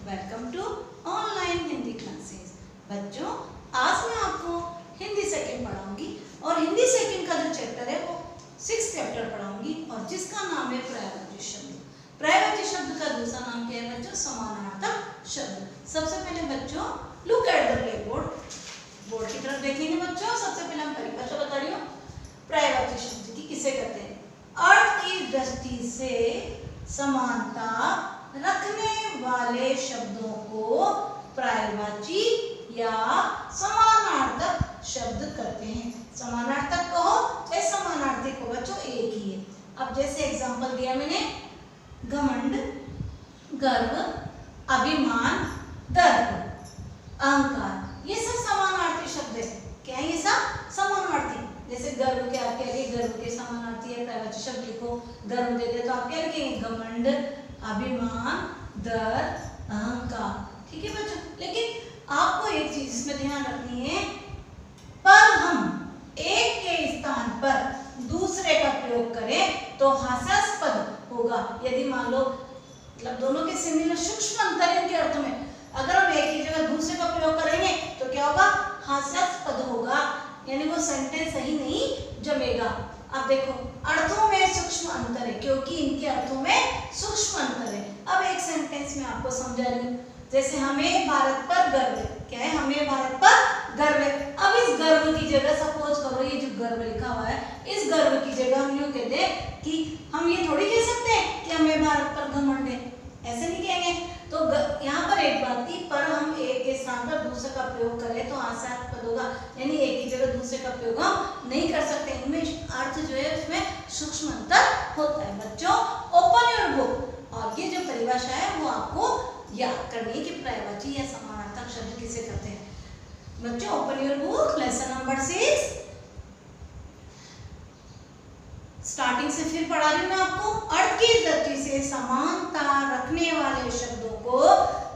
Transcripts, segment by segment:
Welcome to online Hindi classes. बच्चों, आज मैं आपको हिंदी सेकंड पढ़ाऊंगी और हिंदी सेकंड का जो चैप्टर है वो 6th चैप्टर पढ़ाऊंगी और जिसका नाम है पर्यायवाची शब्द। पर्यायवाची शब्द का दूसरा नाम क्या है बच्चों? समानार्थक शब्द। सबसे पहले बच्चों look at the black board की तरफ देखेंगे बच्चों। सबसे पहले हम परिभाषा बता रही हूँ पर्यायवाची शब्द की। किसे कहते हैं? अर्थ की दृष्टि से समानता रखने वाले शब्दों को पर्यायवाची या समानार्थक शब्द कहते हैं। समानार्थक कहो या समानार्थी को बच्चों एक ही है। अब जैसे एग्जांपल दिया मैंने, घमंड, गर्व, अभिमान, दर्प, अहंकार, ये सब समानार्थी शब्द है। क्या है ये सब? समानार्थी। जैसे गर्व के आप कह रहे गर्व के समानार्थी है पर्यायवाची शब्द लिखो। गर्व दे दे तो आप क्या लिखेंगे? घमंड, अभिमान, दर्प, अहंकार। ठीक है बच्चों, लेकिन आपको एक चीज इसमें ध्यान रखनी है, पर हम एक के स्थान पर दूसरे का प्रयोग करें तो हास्यास्पद होगा। यदि मान लो मतलब दोनों के सिमिलर सूक्ष्म अंतर है इनके अर्थ में, अगर हम एक ही जगह दूसरे का प्रयोग करेंगे तो क्या होगा? हास्यास्पद होगा, यानी वो सेंटेंस सही नहीं जमेगा। अब देखो अर्थों में सूक्ष्म अंतर है क्योंकि इनके अर्थों में सूक्ष्म अंतर है। अब एक सेंटेंस में आपको समझा रही हूँ, जैसे हमें भारत पर गर्व है। क्या है? हमें भारत पर गर्व है। अब इस गर्व की जगह सपोज करो ये जो गर्व लिखा हुआ है, इस गर्व की जगह हम यूँ कहते हैं कि हम ये थोड़ी कह सकते हैं कि हमें भारत पर घमंड है, ऐसे नहीं कहेंगे। तो यहाँ पर एक बात थी, पर हम एक के स्थान पर दूसरे का प्रयोग करें तो हास्यास्पद होगा, यानी एक ही जगह दूसरे का प्रयोग हम नहीं कर सकते। इनमें अर्थ जो है उसमें सूक्ष्म अंतर होता है। बच्चों ओपन योर बुक, और ये जो परिभाषा है वो आपको याद करनी है कि पर्यायवाची या समानार्थक शब्द किसे कहते हैं। बच्चों open your book, lesson number 6। Starting से फिर पढ़ा रही हूँ मैं आपको। अर्थ की दृष्टि से समानता रखने वाले शब्दों को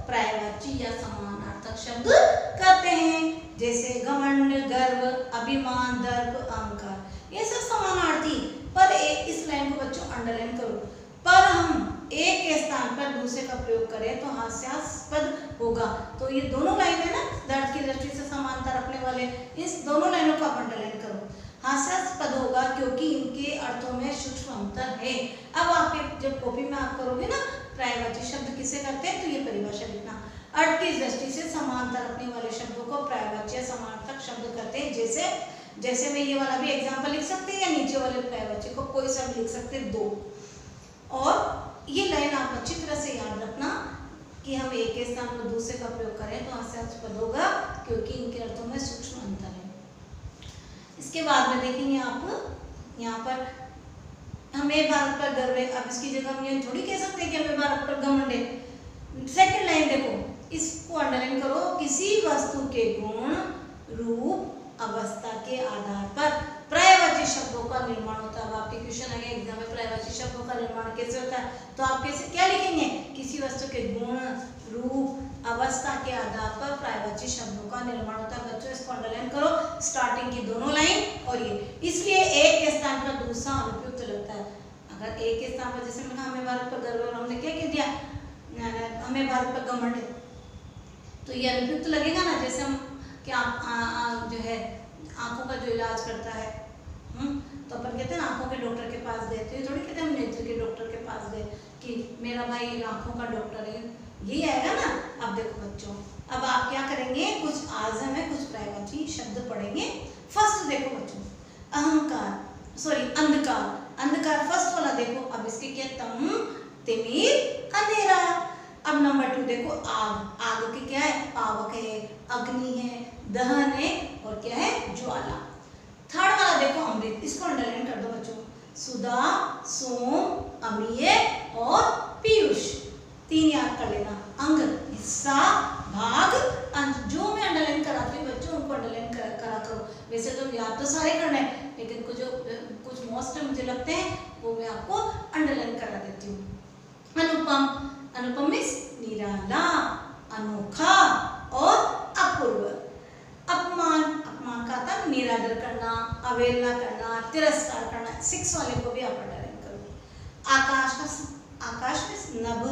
पर्यायवाची या समानार्थक शब्द कहते हैं। जैसे घमंड, गर्व, अभिमान, दर्प, अहंकार, ये सब समानार्थी। पर इस लाइन को बच्चों अंडरलाइन करो, पर हम एक के स्थान पर दूसरे का प्रयोग करें तो हास्यास्पद होगा। तो ये दोनों लाइन है ना, अर्थ की दृष्टि से समानता रखने वाले, इस दोनों लाइनों को आप अंडरलाइन करो। हास्यास्पद होगा क्योंकि इनके अर्थों में सूक्ष्म अंतर है। अब आपके जब कॉपी में आप करोगे ना पर्यायवाची शब्द किसे कहते हैं तो ये परिभाषा लिखना। अर्थ की दृष्टि से समानता रखने वाले शब्दों को पर्यायवाची या समानार्थक शब्द कहते हैं। जैसे मैं ये वाला भी एग्जांपल लिख सकते हैं या नीचे वाले पर्यायवाची को कोई सा भी लिख सकते हैं, दो। और ये लाइन आप अच्छी तरह से याद रखना कि हम एक के स्थान पर दूसरे का प्रयोग करें तो हास्यास्पद होगा क्योंकि इनके अर्थों में सूक्ष्म अंतर है। इसके बाद में देखेंगे आप यहाँ पर हमें भारत पर गर्व है। अब इसकी जगह हम ये थोड़ी कह सकते हैं कि हमें भारत पर घमंड है। सेकंड लाइन देखो, इसको अंडरलाइन करो। किसी वस्तु के गुण, रूप, अवस्था के आधार पर पर्यायवाची शब्दों का निर्माण होता है। अब आपके क्वेश्चन आएगा एग्जाम में, पर्यायवाची शब्दों का निर्माण कैसे होता है, तो आप कैसे क्या लिखेंगे? किसी वस्तु के गुण, रूप, अवस्था के आधार पर पर्यायवाची शब्दों का निर्माण होता है। बच्चों इसको अंडरलाइन करो, स्टार्टिंग की दोनों लाइन और ये। इसलिए एक के स्थान पर दूसरा अनुपयुक्त लगता है। अगर एक के स्थान पर जैसे मैंने हमें भारत पर गर्व और हमने क्या कह दिया, हमें भारत पर घमंड है, तो ये अनुपयुक्त लगेगा ना। जैसे हम क्या जो है आंखों का जो इलाज करता है, तो अपन कहते हैं ना आंखों के डॉक्टर के पास गए, तो ये थोड़ी कहते हैं हम नेत्र के डॉक्टर के पास गए कि मेरा भाई आंखों का डॉक्टर है, यही आएगा ना। अब देखो बच्चों, अब आप क्या करेंगे, कुछ आज हमें कुछ पर्यायवाची शब्द पढ़ेंगे। फर्स्ट देखो बच्चों, अंधकार। अंधकार फर्स्ट वाला देखो। अब इसके क्या? तम, तिमिर, अंधेरा। अब नंबर 2 देखो, आग। आग के क्या है? पावक है, अग्नि है, दहन है और क्या है? ज्वाला। थर्ड वाला देखो अमृत। इसको अंडरलाइन कर दो बच्चों। सुधा, सोम, अमीय और पीयूष। 3 याद कर लेना। अंग, हिस्सा, भाग, अंश। जो मैं अंडरलाइन कराती हूँ बच्चों उनको अंडरलाइन करा करो। वैसे तो याद तो सारे करना है, लेकिन कुछ मोस्ट मुझे लगते हैं वो मैं आपको अंडरलाइन करा देती हूँ। अनुपम। अनुपम मीन्स निराला, अनोखा और अपूर्व। अपमान। अपमान का था निरादर करना, अवहेलना करना, तिरस्कार करना। 6 वाले को भी आप अंडरलाइन करो। आकाश में नभ,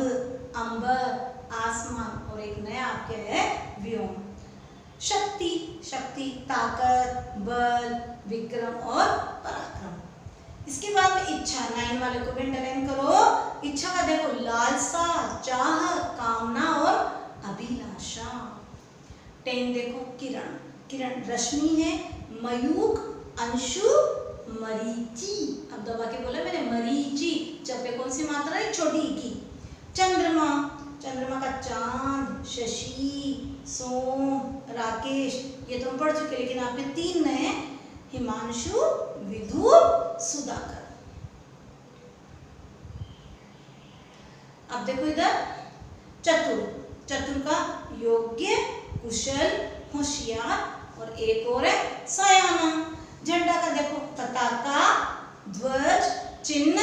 अंबर, आसमान और आपके है व्योम। शक्ति, शक्ति ताकत, बल, विक्रम और पराक्रम। इसके बाद में इच्छा, 9 वाले को भी अंडरलाइन करो। इच्छा का देखो लालसा, चाह, कामना और अभिलाषा। 10 देखो किरण, किरण रश्मि है, मयूख, अंशु, मरीचि। अब दबा के बोला मैंने मरीचि, जब पे कौन सी मात्रा है, छोटी की। चंद्रमा, चंद्रमा का चांद, शशि, सोम, राकेश, ये तो हम पढ़ चुके, लेकिन आपके 3 नए हैं, हिमांशु, विधु, सुधाकर। अब देखो इधर चतुर, चतुर का योग्य, कुशल, होशियार और एक और है सयाना। झंडा का देखो पताका, ध्वज, चिन्ह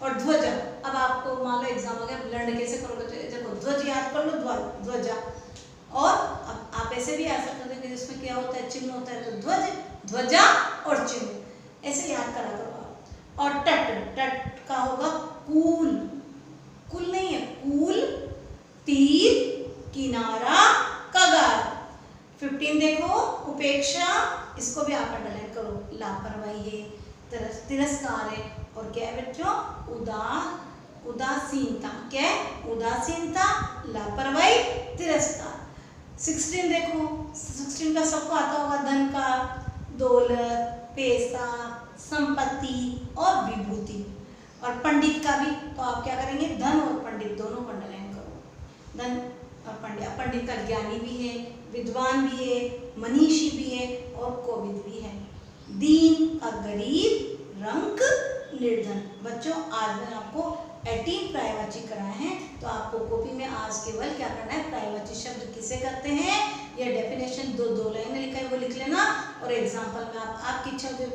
और ध्वजा। अब आपको मान लो एग्जाम हो गया, लर्न कैसे करोगे, तो देखो ध्वज याद कर लो, ध्वजा। और अब आप ऐसे भी आ सकते हो कि इसमें क्या होता है, चिन्ह होता है, तो ध्वज, ध्वजा और चिन्ह, ऐसे याद करा करो आप। और तट, तट का होगा कूल, कुल नहीं है, कूल, तीर, किनारा, कगार। 15 देखो उपेक्षा, इसको भी आप अंडरलाइन करो, लापरवाही है, तिरस्कार है, और क्या है बच्चों, उदासीनता। क्या है, उदासीनता, लापरवाही, तिरस्कार। 16 देखो, 16 का सबको आता होगा, धन का, दौलत, पैसा, संपत्ति और विभूति। और पंडित का भी, तो आप क्या करेंगे, धन और पंडित दोनों को अंडरलाइन करो। धन और पंडित, पंडित का ज्ञानी भी है, विद्वान भी है, मनीषी भी है और कोविद भी है। दीन का गरीब, रंक, निर्धन। बच्चों आज मैंने आपको 18 पर्यायवाची कराए हैं, तो आपको कॉपी में आज केवल क्या करना है, पर्यायवाची शब्द किसे कहते हैं, यह डेफिनेशन दो लाइन लिखा है वो लिख लेना, और एग्जाम्पल में आप आपकी इच्छा हो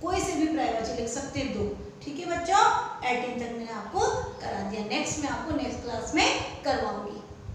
कोई से भी पर्यायवाची लिख सकते हैं, 2। ठीक है बच्चों, 18 तक मैंने आपको करा दिया। नेक्स्ट में आपको नेक्स्ट क्लास में करवाऊंगी।